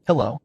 Hello?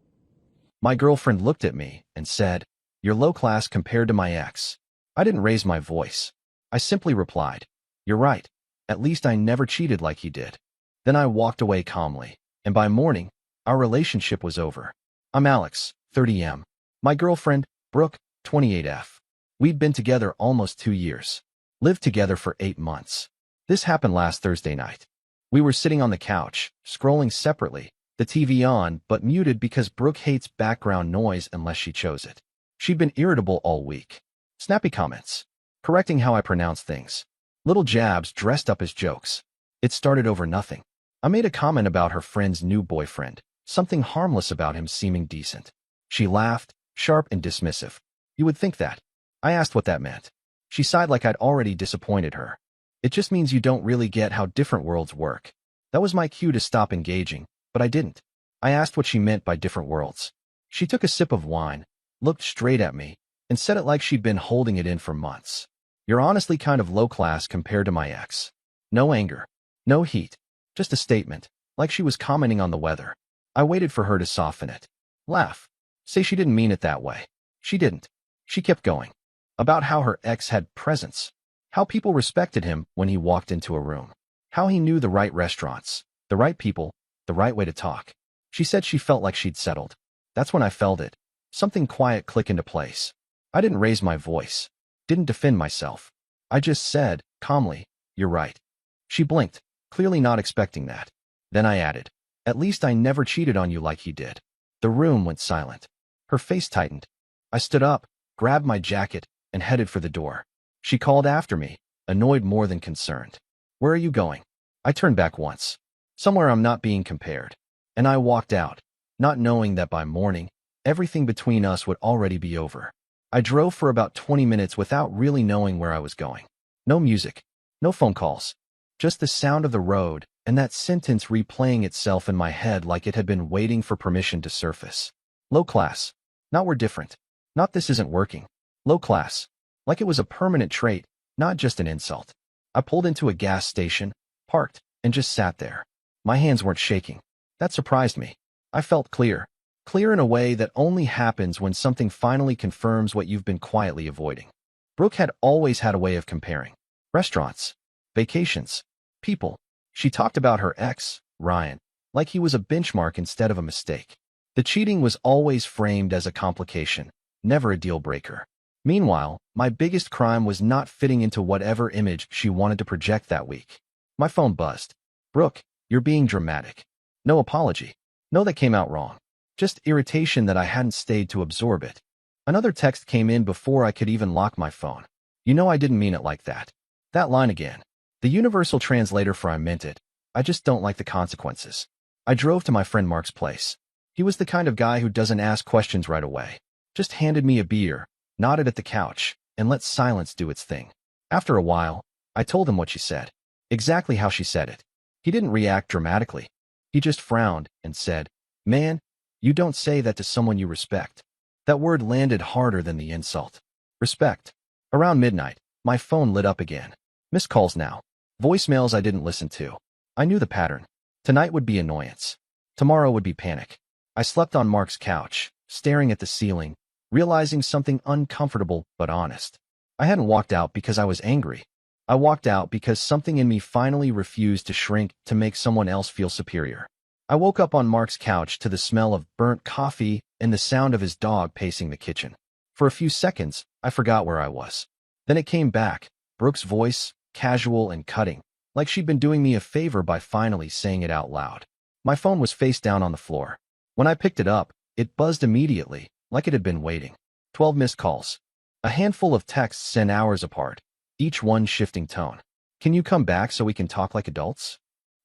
My girlfriend looked at me and said, "You're low class compared to my ex." I didn't raise my voice. I simply replied, "You're right. At least I never cheated like he did." Then I walked away calmly, and by morning, our relationship was over. I'm Alex, 30M. My girlfriend, Brooke, 28F. We'd been together almost 2 years. Lived together for 8 months. This happened last Thursday night. We were sitting on the couch, scrolling separately, the TV on but muted because Brooke hates background noise unless she chose it. She'd been irritable all week. Snappy comments. Correcting how I pronounce things. Little jabs dressed up as jokes. It started over nothing. I made a comment about her friend's new boyfriend, something harmless about him seeming decent. She laughed, sharp and dismissive. You would think that. I asked what that meant. She sighed like I'd already disappointed her. It just means you don't really get how different worlds work. That was my cue to stop engaging, but I didn't. I asked what she meant by different worlds. She took a sip of wine, looked straight at me, and said it like she'd been holding it in for months. "You're honestly kind of low class compared to my ex." No anger. No heat. Just a statement, like she was commenting on the weather. I waited for her to soften it. Laugh. Say she didn't mean it that way. She didn't. She kept going. About how her ex had presence. How people respected him when he walked into a room. How he knew the right restaurants, the right people, the right way to talk. She said she felt like she'd settled. That's when I felt it. Something quiet click into place. I didn't raise my voice. Didn't defend myself. I just said, calmly, "You're right." She blinked, clearly not expecting that. Then I added, "At least I never cheated on you like he did." The room went silent. Her face tightened. I stood up, grabbed my jacket, and headed for the door. She called after me, annoyed more than concerned. "Where are you going?" I turned back once. "Somewhere I'm not being compared." And I walked out, not knowing that by morning, everything between us would already be over. I drove for about 20 minutes without really knowing where I was going. No music, no phone calls, just the sound of the road and that sentence replaying itself in my head like it had been waiting for permission to surface. Low class. Not we're different. Not this isn't working. Low class. Like it was a permanent trait, not just an insult. I pulled into a gas station, parked, and just sat there. My hands weren't shaking. That surprised me. I felt clear. Clear in a way that only happens when something finally confirms what you've been quietly avoiding. Brooke had always had a way of comparing. Restaurants, vacations, people. She talked about her ex, Ryan, like he was a benchmark instead of a mistake. The cheating was always framed as a complication, never a deal breaker. Meanwhile, my biggest crime was not fitting into whatever image she wanted to project that week. My phone buzzed. "Brooke, you're being dramatic." No apology. No, that came out wrong. Just irritation that I hadn't stayed to absorb it. Another text came in before I could even lock my phone. "You know I didn't mean it like that." That line again. The universal translator for "I meant it. I just don't like the consequences." I drove to my friend Mark's place. He was the kind of guy who doesn't ask questions right away. Just handed me a beer, nodded at the couch, and let silence do its thing. After a while, I told him what she said. Exactly how she said it. He didn't react dramatically. He just frowned and said, "Man, you don't say that to someone you respect." That word landed harder than the insult. Respect. Around midnight, my phone lit up again. Missed calls now. Voicemails I didn't listen to. I knew the pattern. Tonight would be annoyance. Tomorrow would be panic. I slept on Mark's couch, staring at the ceiling, realizing something uncomfortable but honest. I hadn't walked out because I was angry. I walked out because something in me finally refused to shrink to make someone else feel superior. I woke up on Mark's couch to the smell of burnt coffee and the sound of his dog pacing the kitchen. For a few seconds, I forgot where I was. Then it came back, Brooke's voice, casual and cutting, like she'd been doing me a favor by finally saying it out loud. My phone was face down on the floor. When I picked it up, it buzzed immediately, like it had been waiting. 12 missed calls. A handful of texts sent hours apart, each one shifting tone. "Can you come back so we can talk like adults?"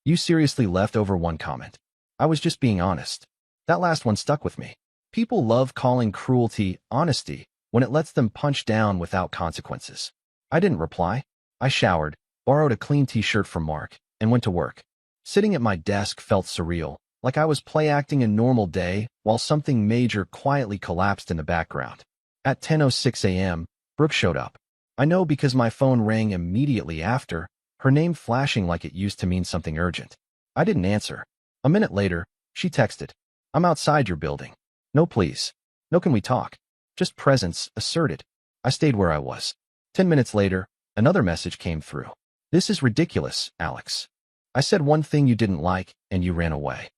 "You seriously left over one comment." "I was just being honest." That last one stuck with me. People love calling cruelty honesty when it lets them punch down without consequences. I didn't reply. I showered, borrowed a clean t-shirt from Mark, and went to work. Sitting at my desk felt surreal, like I was play-acting a normal day while something major quietly collapsed in the background. At 10:06 a.m., Brooke showed up. I know because my phone rang immediately after, her name flashing like it used to mean something urgent. I didn't answer. A minute later, she texted, I'm outside your building. No, please. No, can we talk? Just presence, asserted. I stayed where I was. 10 minutes later, another message came through. This is ridiculous, Alex. I said one thing you didn't like, and you ran away.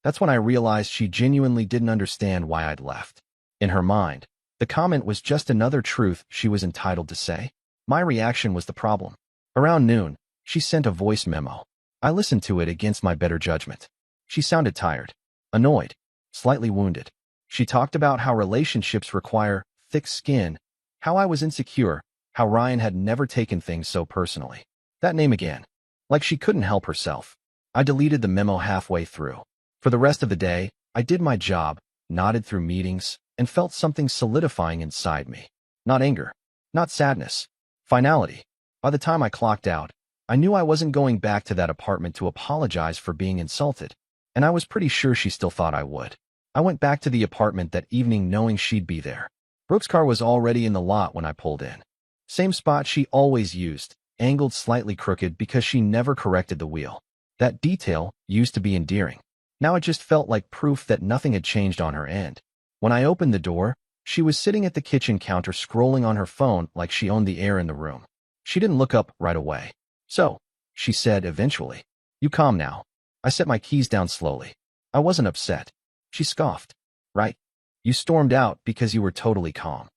That's when I realized she genuinely didn't understand why I'd left. In her mind, the comment was just another truth she was entitled to say. My reaction was the problem. Around noon, she sent a voice memo. I listened to it against my better judgment. She sounded tired, annoyed, slightly wounded. She talked about how relationships require thick skin, how I was insecure, how Ryan had never taken things so personally. That name again. Like she couldn't help herself. I deleted the memo halfway through. For the rest of the day, I did my job, nodded through meetings, and felt something solidifying inside me. Not anger, not sadness, finality. By the time I clocked out, I knew I wasn't going back to that apartment to apologize for being insulted, and I was pretty sure she still thought I would. I went back to the apartment that evening knowing she'd be there. Brooke's car was already in the lot when I pulled in. Same spot she always used, angled slightly crooked because she never corrected the wheel. That detail used to be endearing. Now it just felt like proof that nothing had changed on her end. When I opened the door, she was sitting at the kitchen counter scrolling on her phone like she owned the air in the room. She didn't look up right away. So, she said eventually, "You calm now." I set my keys down slowly. I wasn't upset. She scoffed. "Right? You stormed out because you were totally calm."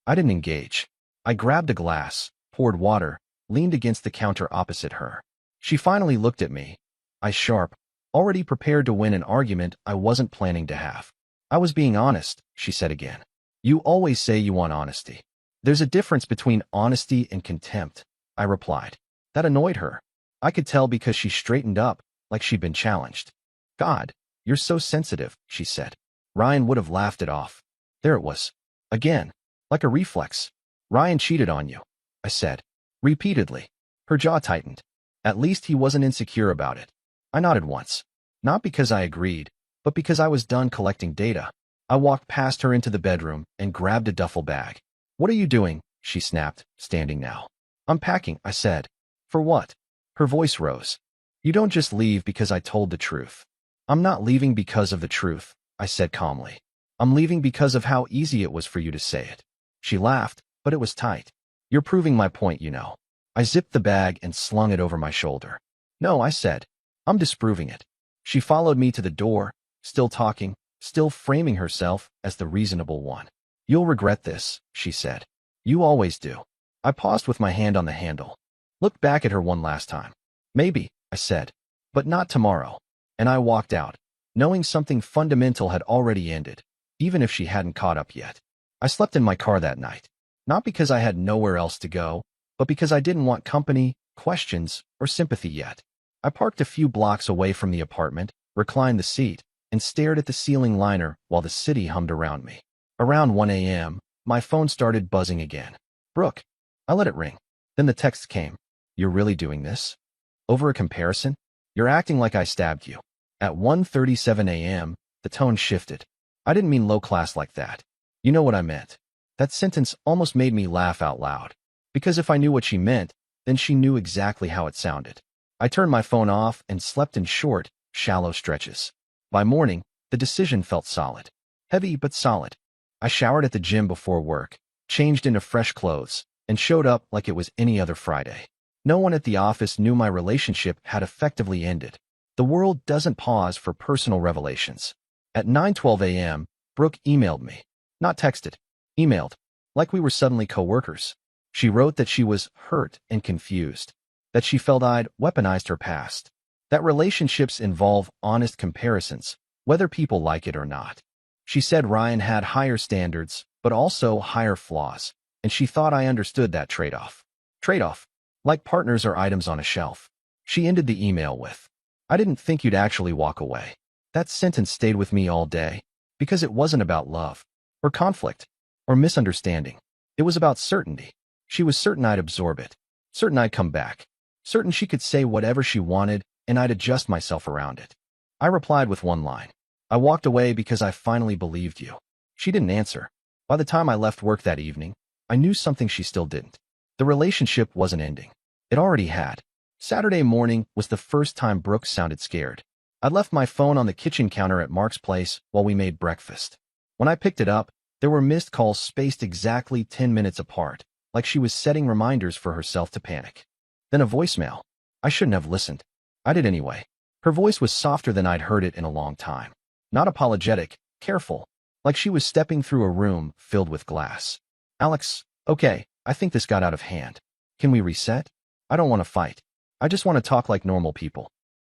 I didn't engage. I grabbed a glass, poured water, leaned against the counter opposite her. She finally looked at me, eyes sharp, already prepared to win an argument I wasn't planning to have. "I was being honest," she said again. "You always say you want honesty." "There's a difference between honesty and contempt," I replied. That annoyed her. I could tell because she straightened up, like she'd been challenged. "God, you're so sensitive," she said. Ryan would have laughed it off. There it was. Again, like a reflex. "Ryan cheated on you," I said. Repeatedly. Her jaw tightened. At least he wasn't insecure about it. I nodded once. Not because I agreed, but because I was done collecting data. I walked past her into the bedroom and grabbed a duffel bag. "What are you doing?" she snapped, standing now. "I'm packing," I said. "For what?" Her voice rose. "You don't just leave because I told the truth." "I'm not leaving because of the truth," I said calmly. "I'm leaving because of how easy it was for you to say it." She laughed, but it was tight. "You're proving my point, you know." I zipped the bag and slung it over my shoulder. "No," I said. "I'm disproving it." She followed me to the door, still talking, still framing herself as the reasonable one. "You'll regret this," she said. "You always do." I paused with my hand on the handle. Looked back at her one last time. "Maybe," I said, "but not tomorrow." And I walked out, knowing something fundamental had already ended, even if she hadn't caught up yet. I slept in my car that night, not because I had nowhere else to go, but because I didn't want company, questions, or sympathy yet. I parked a few blocks away from the apartment, reclined the seat, and stared at the ceiling liner while the city hummed around me. Around 1 a.m., my phone started buzzing again. "Brooke." I let it ring. Then the text came. "You're really doing this? Over a comparison? You're acting like I stabbed you." At 1:37 a.m., the tone shifted. I didn't mean low class like that. You know what I meant. That sentence almost made me laugh out loud. Because if I knew what she meant, then she knew exactly how it sounded. I turned my phone off and slept in short, shallow stretches. By morning, the decision felt solid. Heavy but solid. I showered at the gym before work, changed into fresh clothes, and showed up like it was any other Friday. No one at the office knew my relationship had effectively ended. The world doesn't pause for personal revelations. At 9:12 a.m., Brooke emailed me. Not texted. Emailed. Like we were suddenly co-workers. She wrote that she was hurt and confused. That she felt I'd weaponized her past. That relationships involve honest comparisons, whether people like it or not. She said Ryan had higher standards, but also higher flaws, and she thought I understood that trade-off. Trade-off. Like partners or items on a shelf. She ended the email with, "I didn't think you'd actually walk away." That sentence stayed with me all day, because it wasn't about love, or conflict, or misunderstanding. It was about certainty. She was certain I'd absorb it, certain I'd come back, certain she could say whatever she wanted and I'd adjust myself around it. I replied with one line. "I walked away because I finally believed you." She didn't answer. By the time I left work that evening, I knew something she still didn't. The relationship wasn't ending. It already had. Saturday morning was the first time Brooke sounded scared. I'd left my phone on the kitchen counter at Mark's place while we made breakfast. When I picked it up, there were missed calls spaced exactly 10 minutes apart, like she was setting reminders for herself to panic. Then a voicemail. I shouldn't have listened. I did anyway. Her voice was softer than I'd heard it in a long time. Not apologetic, careful, like she was stepping through a room filled with glass. Alex, okay, I think this got out of hand. Can we reset? I don't want to fight. I just want to talk like normal people.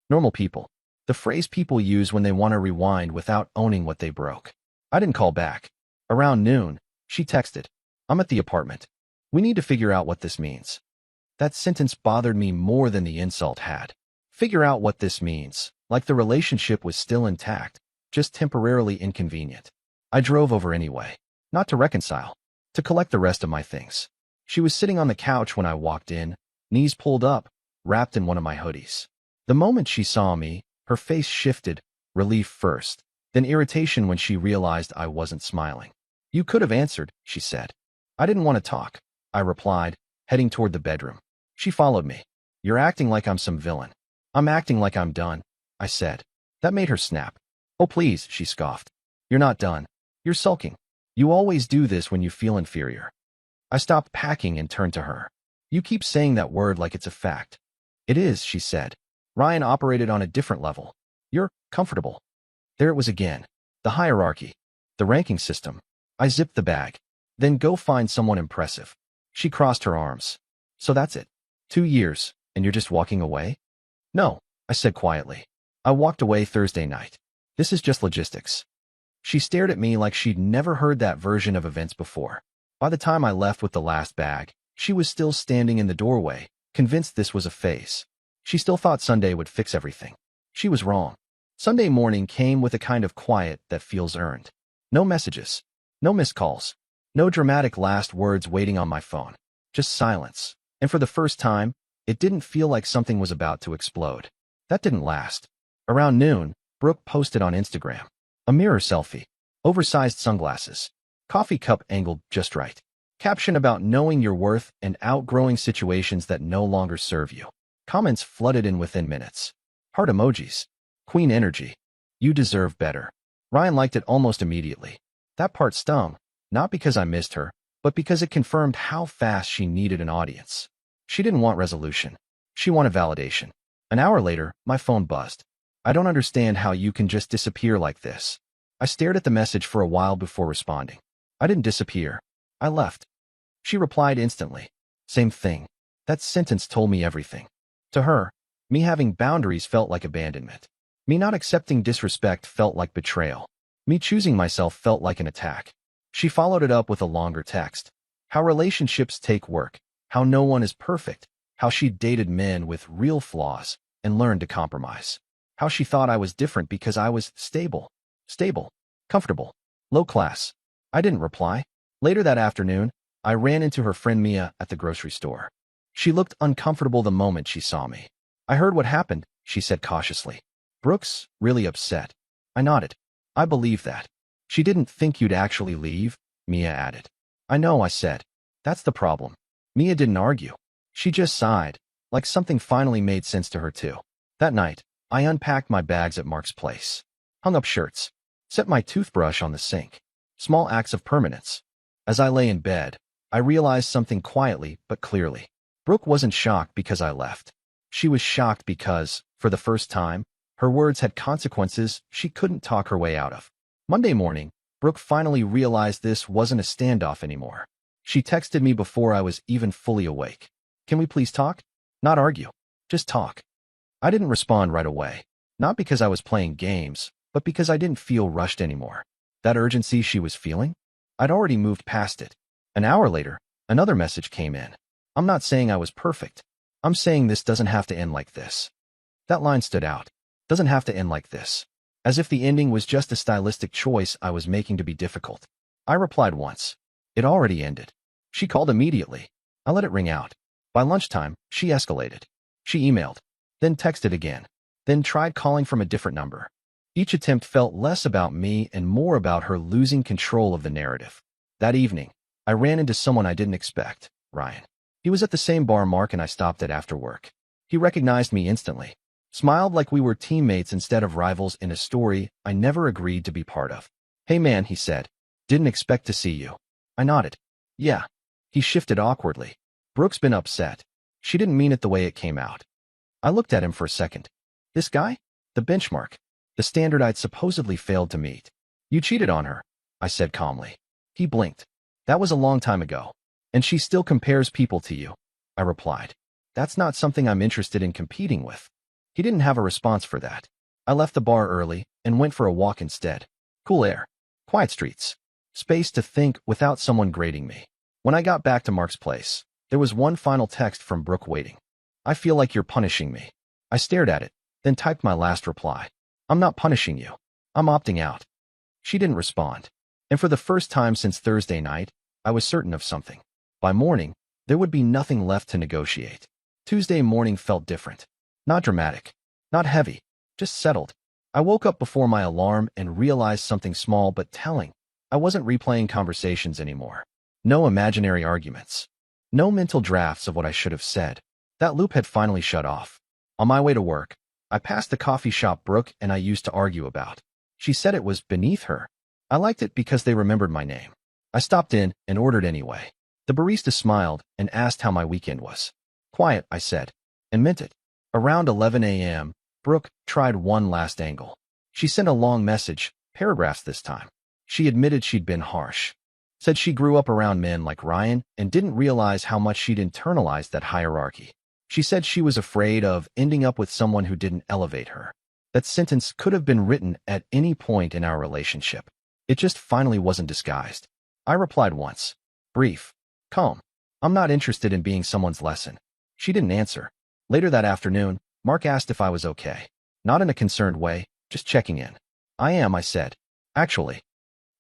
Normal people. The phrase people use when they want to rewind without owning what they broke. I didn't call back. Around noon, she texted. I'm at the apartment. We need to figure out what this means. That sentence bothered me more than the insult had. Figure out what this means, like the relationship was still intact, just temporarily inconvenient. I drove over anyway, not to reconcile, to collect the rest of my things. She was sitting on the couch when I walked in, knees pulled up, wrapped in one of my hoodies. The moment she saw me, her face shifted, relief first, then irritation when she realized I wasn't smiling. You could have answered, she said. I didn't want to talk, I replied, heading toward the bedroom. She followed me. You're acting like I'm some villain. I'm acting like I'm done, I said. That made her snap. Oh please, she scoffed. You're not done. You're sulking. You always do this when you feel inferior. I stopped packing and turned to her. You keep saying that word like it's a fact. It is, she said. Ryan operated on a different level. You're comfortable. There it was again. The hierarchy. The ranking system. I zipped the bag. Then go find someone impressive. She crossed her arms. So that's it. 2 years, and you're just walking away? No, I said quietly. I walked away Thursday night. This is just logistics. She stared at me like she'd never heard that version of events before. By the time I left with the last bag, she was still standing in the doorway, convinced this was a phase. She still thought Sunday would fix everything. She was wrong. Sunday morning came with a kind of quiet that feels earned. No messages. No missed calls. No dramatic last words waiting on my phone. Just silence. And for the first time, it didn't feel like something was about to explode. That didn't last. Around noon, Brooke posted on Instagram. A mirror selfie. Oversized sunglasses. Coffee cup angled just right. Caption about knowing your worth and outgrowing situations that no longer serve you. Comments flooded in within minutes. Heart emojis. Queen energy. You deserve better. Ryan liked it almost immediately. That part stung, not because I missed her, but because it confirmed how fast she needed an audience. She didn't want resolution. She wanted validation. An hour later, my phone buzzed. I don't understand how you can just disappear like this. I stared at the message for a while before responding. I didn't disappear. I left. She replied instantly. Same thing. That sentence told me everything. To her, me having boundaries felt like abandonment. Me not accepting disrespect felt like betrayal. Me choosing myself felt like an attack. She followed it up with a longer text. How relationships take work. How no one is perfect. How she dated men with real flaws and learned to compromise. How she thought I was different because I was stable, comfortable, low class. I didn't reply. Later that afternoon, I ran into her friend Mia at the grocery store. She looked uncomfortable the moment she saw me. I heard what happened, she said cautiously. Brooke's really upset. I nodded. I believe that. She didn't think you'd actually leave, Mia added. I know, I said. That's the problem. Mia didn't argue. She just sighed, like something finally made sense to her too. That night, I unpacked my bags at Mark's place. Hung up shirts. Set my toothbrush on the sink. Small acts of permanence. As I lay in bed, I realized something quietly but clearly. Brooke wasn't shocked because I left. She was shocked because, for the first time, her words had consequences she couldn't talk her way out of. Monday morning, Brooke finally realized this wasn't a standoff anymore. She texted me before I was even fully awake. Can we please talk? Not argue. Just talk. I didn't respond right away. Not because I was playing games, but because I didn't feel rushed anymore. That urgency she was feeling? I'd already moved past it. An hour later, another message came in. I'm not saying I was perfect. I'm saying this doesn't have to end like this. That line stood out. Doesn't have to end like this. As if the ending was just a stylistic choice I was making to be difficult. I replied once. It already ended. She called immediately. I let it ring out. By lunchtime, she escalated. She emailed. Then texted again. Then tried calling from a different number. Each attempt felt less about me and more about her losing control of the narrative. That evening, I ran into someone I didn't expect, Ryan. He was at the same bar Mark and I stopped at after work. He recognized me instantly. smiled like we were teammates instead of rivals in a story I never agreed to be part of. "Hey man," he said. "Didn't expect to see you." I nodded. "Yeah." He shifted awkwardly. "Brooke's been upset. She didn't mean it the way it came out." I looked at him for a second. This guy? The benchmark. The standard I'd supposedly failed to meet. "You cheated on her," I said calmly. He blinked. "That was a long time ago. And she still compares people to you," I replied. "That's not something I'm interested in competing with." He didn't have a response for that. I left the bar early and went for a walk instead. Cool air. Quiet streets. Space to think without someone grading me. When I got back to Mark's place, there was one final text from Brooke waiting. "I feel like you're punishing me." I stared at it, then typed my last reply. "I'm not punishing you. I'm opting out." She didn't respond. And for the first time since Thursday night, I was certain of something. By morning, there would be nothing left to negotiate. Tuesday morning felt different. Not dramatic. Not heavy. Just settled. I woke up before my alarm and realized something small but telling. I wasn't replaying conversations anymore. No imaginary arguments. No mental drafts of what I should have said. That loop had finally shut off. On my way to work, I passed the coffee shop Brooke and I used to argue about. She said it was beneath her. I liked it because they remembered my name. I stopped in and ordered anyway. The barista smiled and asked how my weekend was. "Quiet," I said, and meant it. Around 11 a.m., Brooke tried one last angle. She sent a long message, paragraphs this time. She admitted she'd been harsh. Said she grew up around men like Ryan and didn't realize how much she'd internalized that hierarchy. She said she was afraid of ending up with someone who didn't elevate her. That sentence could have been written at any point in our relationship. It just finally wasn't disguised. I replied once. Brief. Calm. "I'm not interested in being someone's lesson." She didn't answer. Later that afternoon, Mark asked if I was okay. Not in a concerned way, just checking in. "I am," I said. "Actually."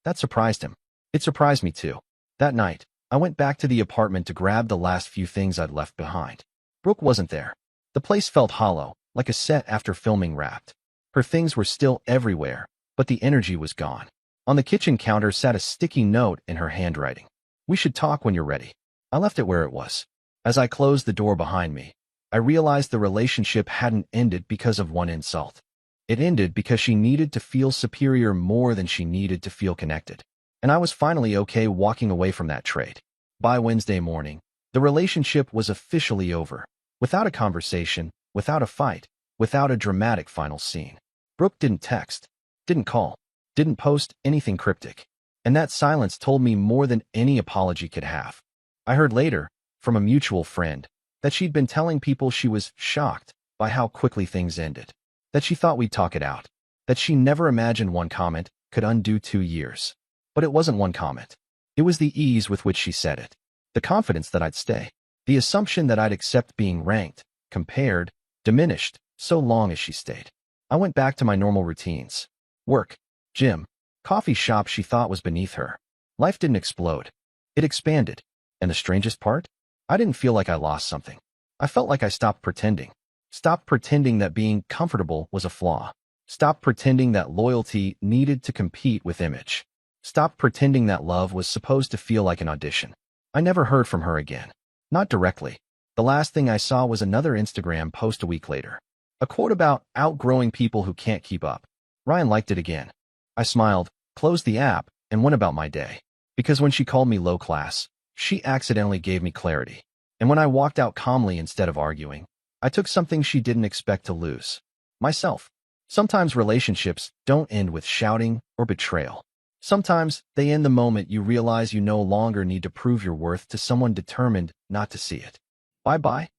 That surprised him. It surprised me too. That night, I went back to the apartment to grab the last few things I'd left behind. Brooke wasn't there. The place felt hollow, like a set after filming wrapped. Her things were still everywhere, but the energy was gone. On the kitchen counter sat a sticky note in her handwriting. "We should talk when you're ready." I left it where it was. As I closed the door behind me, I realized the relationship hadn't ended because of one insult. It ended because she needed to feel superior more than she needed to feel connected. And I was finally okay walking away from that trait. By Wednesday morning, the relationship was officially over. Without a conversation, without a fight, without a dramatic final scene. Brooke didn't text, didn't call, didn't post anything cryptic. And that silence told me more than any apology could have. I heard later, from a mutual friend, that she'd been telling people she was shocked by how quickly things ended. That she thought we'd talk it out. That she never imagined one comment could undo 2 years. But it wasn't one comment. It was the ease with which she said it. The confidence that I'd stay. The assumption that I'd accept being ranked, compared, diminished, so long as she stayed. I went back to my normal routines. Work, gym, coffee shop she thought was beneath her. Life didn't explode. It expanded. And the strangest part? I didn't feel like I lost something. I felt like I stopped pretending. Stopped pretending that being comfortable was a flaw. Stopped pretending that loyalty needed to compete with image. Stopped pretending that love was supposed to feel like an audition. I never heard from her again. Not directly. The last thing I saw was another Instagram post a week later. A quote about outgrowing people who can't keep up. Ryan liked it again. I smiled, closed the app, and went about my day. Because when she called me low class, she accidentally gave me clarity. And when I walked out calmly instead of arguing, I took something she didn't expect to lose. Myself. Sometimes relationships don't end with shouting or betrayal. Sometimes they end the moment you realize you no longer need to prove your worth to someone determined not to see it. Bye-bye.